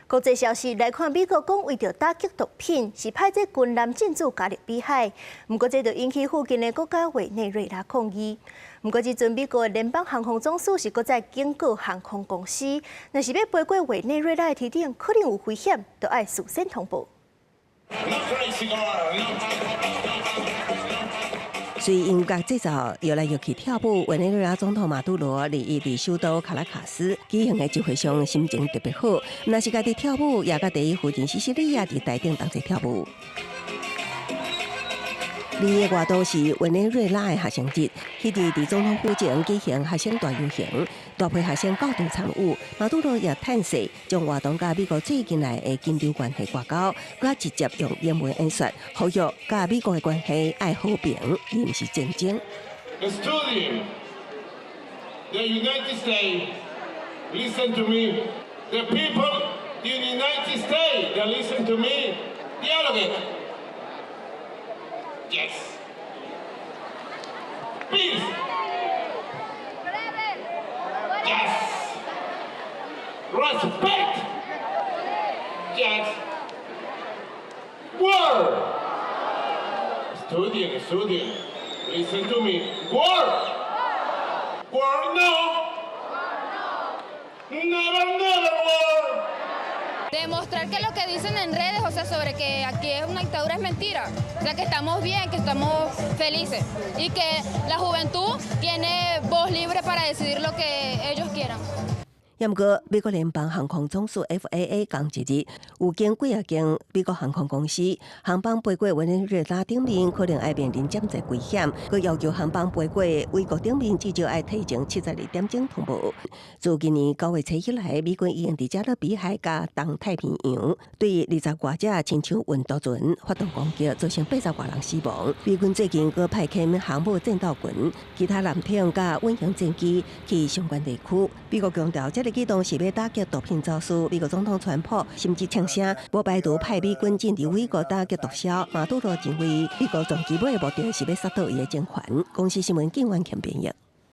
国际消息来看，美国讲为着打击毒品，是派这军舰进驻加勒比海。不过，这就引起附近的国家委内瑞拉抗议。不过，这阵美国的联邦航空总署是搁在警告航空公司，若是要飞过委内瑞拉的地点，可能有危险，就要事先通报。随音乐制造摇来摇去跳舞，委内瑞拉总统马杜罗利伊伫首都卡拉卡斯举行的聚会上，心情特别好。若是家己跳舞，也甲第一附近西西里亚伫台顶同齐跳舞。2月外都是委内瑞拉的学生节，迄日伫总统府前举行学生大游行，大批学生高度参与。马杜罗也趁势将活动甲美国最近来的紧张关系挂钩，佮直接用英文演说，呼吁甲美国的关系爱和平，而毋是战争。The United States, listen to me. The people in the United States, they listen to me. Dialogue. Yes. Peace. Yes. Respect. Yes. Word. Student, listen to me. Word. Word no. Never word. Demostrar que lo que dicen en redes, o sea, sobre que aquí es una dictadura es mentira. O sea, que estamos bien, que estamos felices y que la juventud tiene voz libre para decidir lo que ellos quieran. 不过，美国联邦航空总署 FAA 讲一日，有经几啊间美国航空公司航班飞过委内瑞拉顶面，可能会面临潜在危险。佮要求航班飞过美国顶面，至少要提前72点钟通报。自今年9月初以来，美军已经伫加勒比海甲东太平洋对20外只亲像运渡船发动攻击，造成80外人死亡。美军最近佮派遣航母战斗群、其他舰艇甲运型战机去相关地区。美国强调，这个举动是要打击毒品走私。美国总统川普甚至呛声，无排除派美军进入美国打击毒枭。马杜罗认为，美国从基本的目的是要杀倒伊的政权。公司新闻警员强编译。